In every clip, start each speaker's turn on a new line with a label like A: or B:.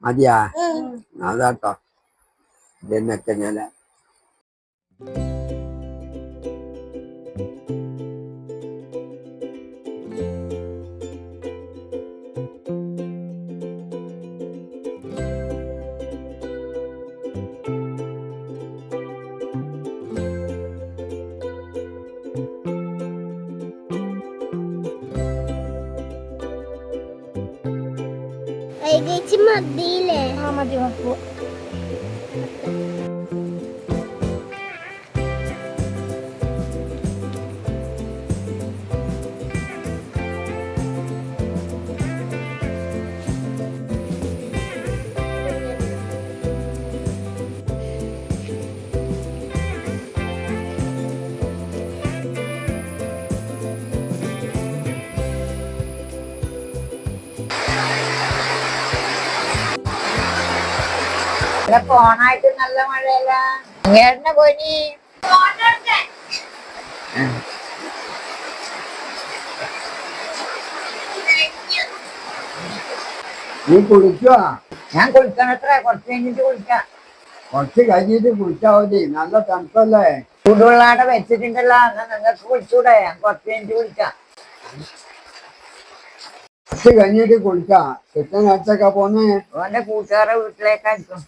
A: മതിയാ അതാട്ടോ ഇതെന്നൊക്കെ ഞാൻ
B: മതിയില്ലേ മതി നോക്കൂ
C: ഫോണായിട്ട് നല്ല മഴയല്ല അങ്ങേട്ടനെ പോയി
A: നീ കുളിക്കുവാ?
C: ഞാൻ കുളിക്കണത്ര കുറച്ച് കഴിഞ്ഞിട്ട് കുളിക്കാം.
A: കുറച്ച് കഴിഞ്ഞിട്ട് കുളിച്ചാ മതി, നല്ല തണുപ്പല്ലേ.
C: ചൂടുവെള്ളാടെ വെച്ചിട്ടുണ്ടല്ലോ, എന്നാ നിങ്ങൾക്ക് കുളിച്ചൂടെ? കുറച്ച് കഴിഞ്ഞിട്ട് കുളിക്കാം.
A: കുറച്ച് കഴിഞ്ഞിട്ട് കുളിക്കാം. കിട്ടൻ അടുത്തൊക്കെ പോന്നേ
C: ഓന്റെ കൂട്ടുകാരുടെ വീട്ടിലേക്കായിരിക്കും.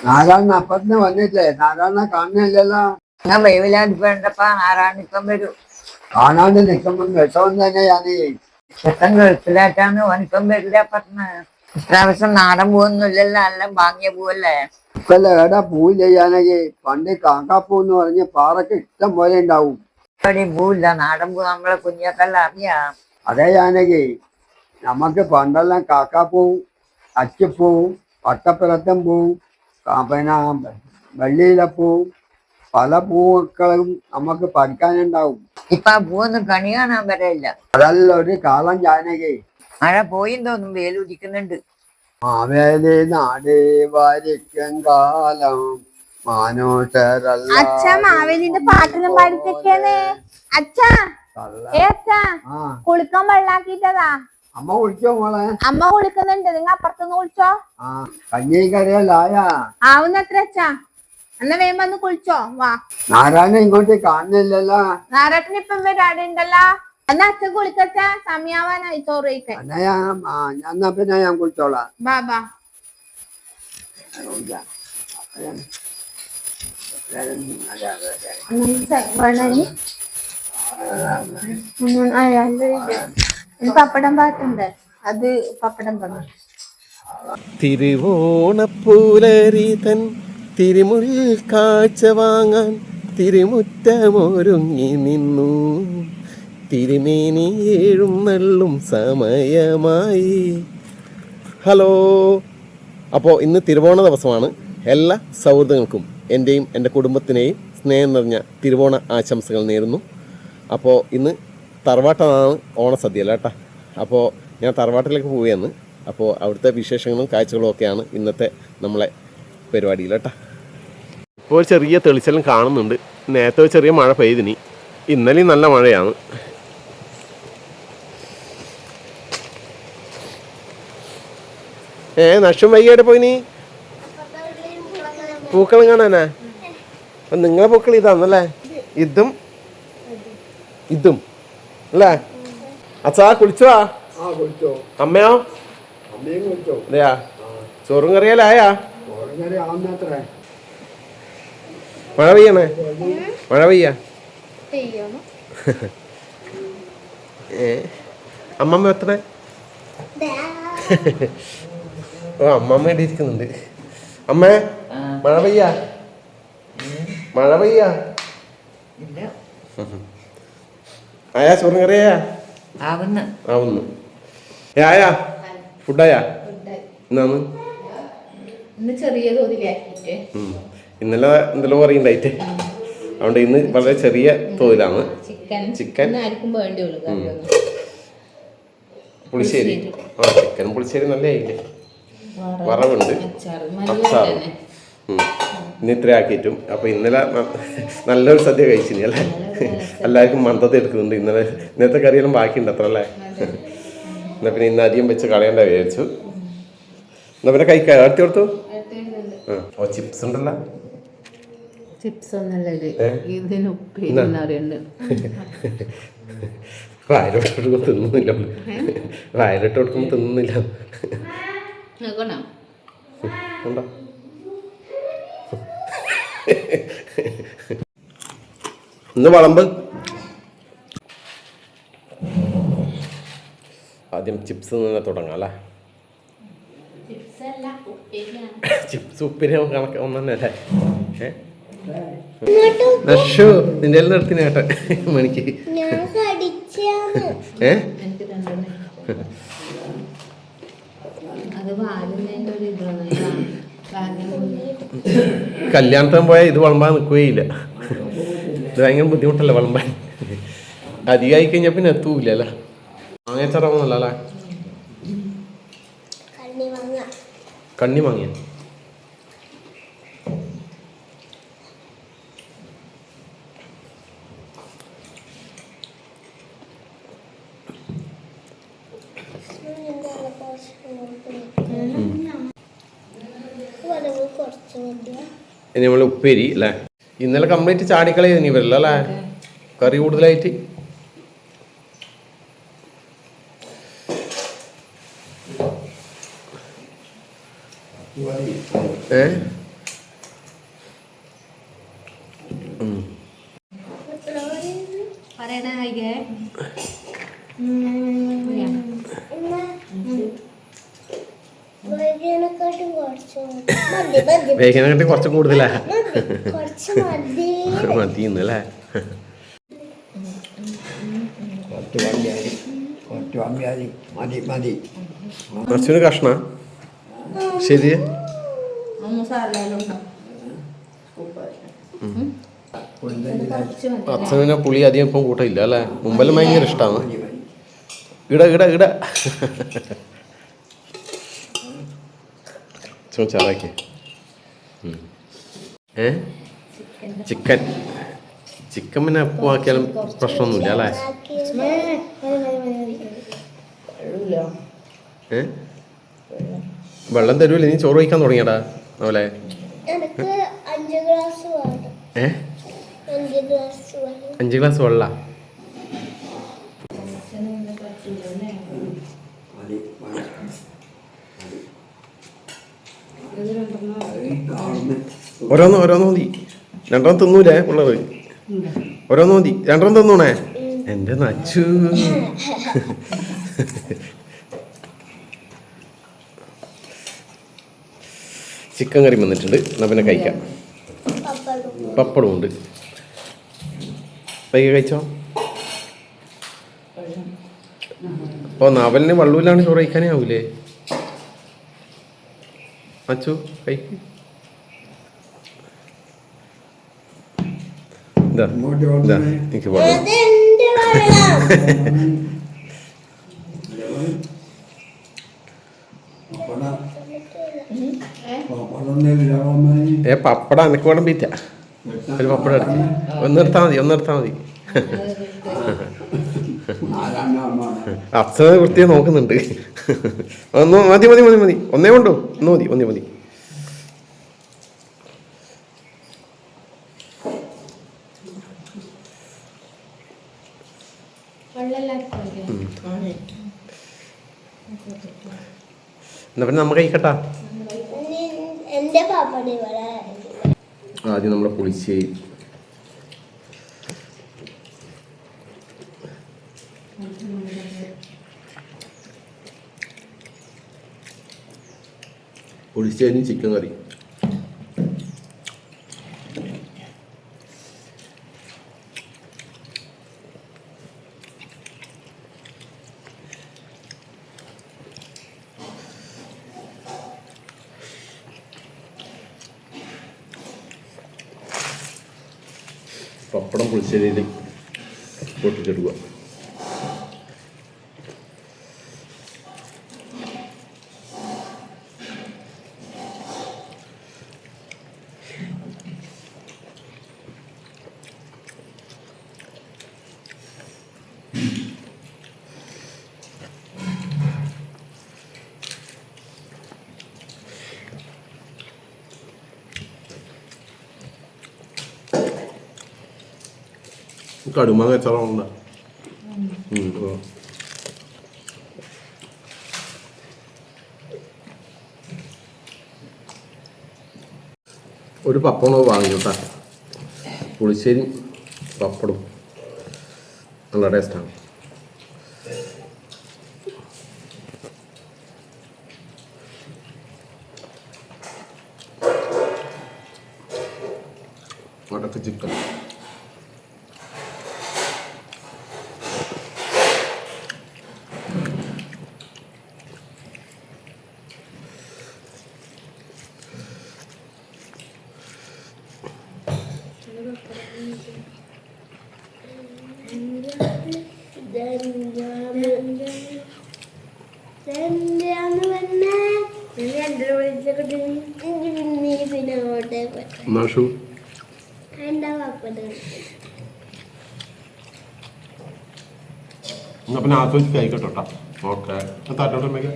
A: നാരായണ അപ്പത്തിന് വന്നില്ലേ? നാരായണ കാണുന്നില്ലല്ലോ.
C: ഞാൻ വെയിലടിപ്പേണ്ടപ്പാ നാരായണിപ്പം വരും.
A: കാണാണ്ട് നിൽക്കുമ്പോൾ വിഷമം തന്നെയാണ്.
C: ചെക്കൻ ഗൾഫിലായിട്ടാണ് ഓനിപ്പം വരില്ല പറഞ്ഞ. ഇപ്രാവശ്യം നാടൻ പൂവൊന്നുമില്ലല്ലോ, എല്ലാം വാങ്ങിയ പൂവല്ലേ.
A: ഇപ്പല്ല എടാ പൂവ് ചെയ്യാനെങ്കിൽ പണ്ട് കാക്കാപ്പൂന്ന് പറഞ്ഞ് പാറക്ക് ഇഷ്ടം പോലെ ഉണ്ടാവും.
C: പൂവില്ല, നാടൻ പൂ നമ്മളെ കുഞ്ഞിയൊക്കെല്ലാം അറിയാം.
A: അതേ ജാനകി, നമുക്ക് പണ്ടെല്ലാം കാക്കാപ്പൂവും അച്ചിപ്പൂവും പട്ടപ്പിറത്തം പൂവും പിന്നെ വെള്ളിയിലപ്പൂവും പല പൂക്കളും നമുക്ക് പഠിക്കാനുണ്ടാവും.
C: ഇപ്പൊ ആ പൂവൊന്നും കണി കാണാൻ വരയില്ല.
A: അതല്ല ഒരു കാലം ജാനകി.
C: മഴ പോയി തോന്നും, വേലുദിക്കുന്നുണ്ട്.
A: മാവേലി നാട് വാരിക്കും കാലം മാനോട്ടരല്ല.
B: അച്ഛാ മാവേലിന്റെ പാട്ടെല്ലാം പാടിട്ടൊക്കെയാണ്. അച്ഛാ അച്ഛാ കുളിക്കാൻ വെള്ളാക്കിട്ടതാ.
A: അമ്മ കുളിച്ചോ മോളെ?
B: അമ്മ കുളിക്കുന്നുണ്ട്, നിങ്ങ അപ്പുറത്തുനിന്ന് കുളിച്ചോ.
A: കഞ്ഞി കറിയല്ലായ
B: ആവുന്നത്ര അച്ഛാ, എന്നാ വേഗം വന്ന് കുളിച്ചോ. വാ.
A: നാരായണ ഇങ്ങോട്ട് കാണുന്നില്ലല്ലോ.
B: നാരായണൻ ഇപ്പം വരാടുണ്ടല്ലോ. എന്നാ അച്ഛൻ കുളിക്കച്ച, സമയാവാനായി ചോറ് കഴിക്കാൻ.
A: എന്നാ പിന്നെ ഞാൻ കുളിച്ചോളാം.
B: ബാ ബാ. പപ്പടം പാട്ടുണ്ട്, അത് പപ്പടം തന്നു.
D: തിരുവോണപ്പൂലരി തൻ തിരുമുൽ കാഴ്ച വാങ്ങാൻ തിരുമുറ്റമൊരുങ്ങി നിന്നു. തിരുമേനി എഴുന്നള്ളും സമയമായി. ഹലോ, അപ്പോൾ ഇന്ന് തിരുവോണ ദിവസമാണ്. എല്ലാ സൗഹൃദങ്ങൾക്കും എൻ്റെയും എൻ്റെ കുടുംബത്തിനെയും സ്നേഹം നിറഞ്ഞ തിരുവോണ ആശംസകൾ നേരുന്നു. അപ്പോൾ ഇന്ന് തറവാട്ടാണ് ഓണസദ്യ അല്ല കേട്ടോ. അപ്പോൾ ഞാൻ തറവാട്ടിലേക്ക് പോവുകയാണ്. അപ്പോൾ അവിടുത്തെ വിശേഷങ്ങളും കാഴ്ചകളും ഒക്കെയാണ് ഇന്നത്തെ നമ്മളെ പരിപാടിയിൽ കേട്ടോ. ഇപ്പോൾ ഒരു ചെറിയ തെളിച്ചലും കാണുന്നുണ്ട്. നേരത്തെ ചെറിയ മഴ പെയ്തിനി, ഇന്നലെയും നല്ല മഴയാണ്. നഷ്ടം വൈകിട്ട് പോയിനി പൂക്കളം കാണാനാ? അപ്പം നിങ്ങളെ പൂക്കൾ ഇതാണല്ലേ? ഇതും ഇതും അല്ലേ? അച്ഛാ കുളിച്ചോ? അമ്മയോ? അതെയാ? ചോറും കറിയല്ലായാ? മഴ പെയ്യണേ? മഴ പെയ്യാ? അമ്മമ്മ എത്തണേ? ഓ അമ്മമ്മ ഇരിക്കുന്നുണ്ട്. അമ്മേ മഴ പെയ്യാ? മഴ പെയ്യാ? ആയാ ചോറും കറിയാ? ആവുന്നു. ആയാ ഫുഡായാ? എന്നാന്ന് ഇന്നലെ എന്തെല്ലോ പറയുണ്ടായിട്ട്, അതുകൊണ്ട് ഇന്ന് വളരെ ചെറിയ തോതിലാണ്. ചിക്കൻ പുളിശ്ശേരി. ചിക്കൻ പുളിശ്ശേരി നല്ല ആയില്ലേ? വറവുണ്ട്, അച്ചാറും. ഇന്ന് ഇത്ര ആക്കിയിട്ടും. അപ്പോൾ ഇന്നലെ നല്ലൊരു സദ്യ കഴിച്ചിനി അല്ലേ? എല്ലാവർക്കും മന്ദത എടുക്കുന്നുണ്ട്. ഇന്നലത്തെ കറിയെല്ലാം ബാക്കിയുണ്ട് അത്ര അല്ലേ? എന്നാ പിന്നെ ഇന്ന് അധികം വെച്ച് കളയണ്ട വിചാരിച്ചു. എന്നാ പിന്നെ കഴിക്കാം. അടുത്ത് കൊടുത്തു. ഓ ചിപ്സ് ഉണ്ടല്ലോ.
B: ചിപ്സ് ഒന്നല്ല ഇത്, ഇതിന് ഉപ്പേരി അറിയണ്ട്.
D: വയലോട്ട് കൊടുക്കുമ്പോൾ തിന്നുന്നില്ല. വയലോട്ട് കൊടുക്കുമ്പോൾ തിന്നുന്നില്ല. ഉണ്ടോ? ഇന്ന് വളമ്പ് ആദ്യം ചിപ്സ് നിന്ന് തുടങ്ങാം അല്ലേ? ചിപ്സ് ഉപ്പേരി കണക്ക് ഒന്നെ അല്ലേ? നഷു നിന്റെ എല്ലാം എടുത്തിന് കേട്ടെ മണിക്ക്. കല്യാണത്തിന് പോയാൽ ഇത് വളമ്പാൻ നിൽക്കുകയില്ല. ഇത് ഭയങ്കര ബുദ്ധിമുട്ടല്ലേ വളമ്പാൻ. അധികമായി കഴിഞ്ഞാൽ പിന്നെ എത്തൂല അല്ലേ? മാങ്ങയച്ചാറാവുന്നല്ല അല്ലേ? കണ്ണി മാങ്ങിയ ഇനി നമ്മൾ ഉപ്പേരി അല്ലേ? ഇന്നലെ കംപ്ലീറ്റ് ചാടിക്കളയത് ഇനി വരില്ല അല്ലേ? കറി കൂടുതലായിട്ട്. വേഗനെക്കാട്ടി കുറച്ച് കൂടുതലാ മതിന്നല്ലേ? കുറച്ചൊരു കഷ്ണ ശരി. അച്ഛനെ പുളി അധികം ഇപ്പം കൂട്ടില്ല അല്ലേ? മുമ്പെല്ലാം ഭയങ്കര ഇഷ്ടമാണ്. ഇട ഇട ഇട ചാറാക്കി. ചിക്കൻ ചിക്കൻ പിന്നെ എപ്പോൾ ആക്കിയാലും പ്രശ്നമൊന്നുമില്ല അല്ലേ? വെള്ളം തരൂല്ലേ? നീ ചോറ് വയ്ക്കാൻ തുടങ്ങിയടാ അവലെ? 5 ഗ്ലാസ് വെള്ള. ഓരോന്ന് മതി. 2 തിന്നൂലേ പിള്ളേർ? ഓരോന്ന് മതി. 2 തിന്നൂണേ. എന്റെ നച്ചു ചിക്കൻ കറി വന്നിട്ടുണ്ട്. എന്നാ പിന്നെ കഴിക്കാം. പപ്പടം ഉണ്ട്. പയ്യെ കഴിച്ചോ. അപ്പോൾ നവലിന് വള്ളൂലാണ് ചോറ് കഴിക്കാനേ ആവൂലേ? അച്ചു കഴിക്കും. എനിക്ക് പപ്പടം എനക്ക് വേണം പീറ്റ. ഒരു പപ്പടം എടുത്ത് ഒന്നെടുത്താൽ മതി. അച്ഛനെ വൃത്തിയെ നോക്കുന്നുണ്ട്. മതി. ഒന്നേ കൊണ്ടോ? ഒന്ന് മതി. എന്നാ പിന്നെ നമ്മ കഴിക്കട്ടാ. ആദ്യം നമ്മളെ പുളിശ്ശേരി. പുളിശ്ശേരിയും ചിക്കൻ കറി. പപ്പടം പുളിശ്ശേരിയിൽ പൊട്ടിച്ചെടുക്കുക. കടുമാങ്ങ വെച്ചാലുണ്ട്. ഒരു പപ്പടം വാങ്ങി കേട്ടാ, പുളിശ്ശേരി പപ്പടും നല്ല ടേസ്റ്റാണ്. വടക്ക് ചിക്കൻ നാഷു എന്നാ പിന്നെ ആസ്വദിച്ച് കഴിക്കട്ടോ. ഓക്കെ, താറ്റോട്ടെ അമ്മയ്ക്ക്.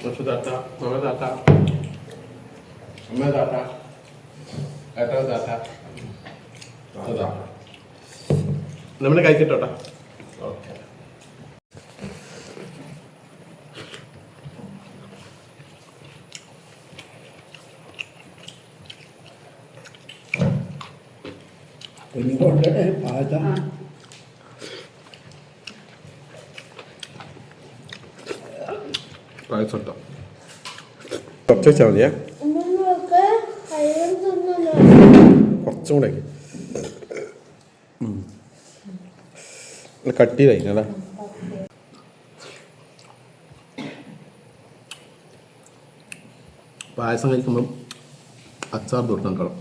D: നാഷു താറ്റ, അമ്മ താറ്റ, അമ്മ താറ്റ, ഏട്ടാ താറ്റ, അതാ നമ്മൾ കഴിക്കട്ടോട്ടാ. ഓക്കെ.
A: കുഞ്ഞുകൊണ്ടേ പാചകം
D: പായസട്ടോ കുറച്ച് വെച്ചാൽ മതിയേ, കുറച്ചും കൂടെ കട്ട് ചെയ്ത് കഴിഞ്ഞല്ലേ. പായസം കഴിക്കുമ്പം അച്ചാർ തൊട്ടുണ്ടാവും.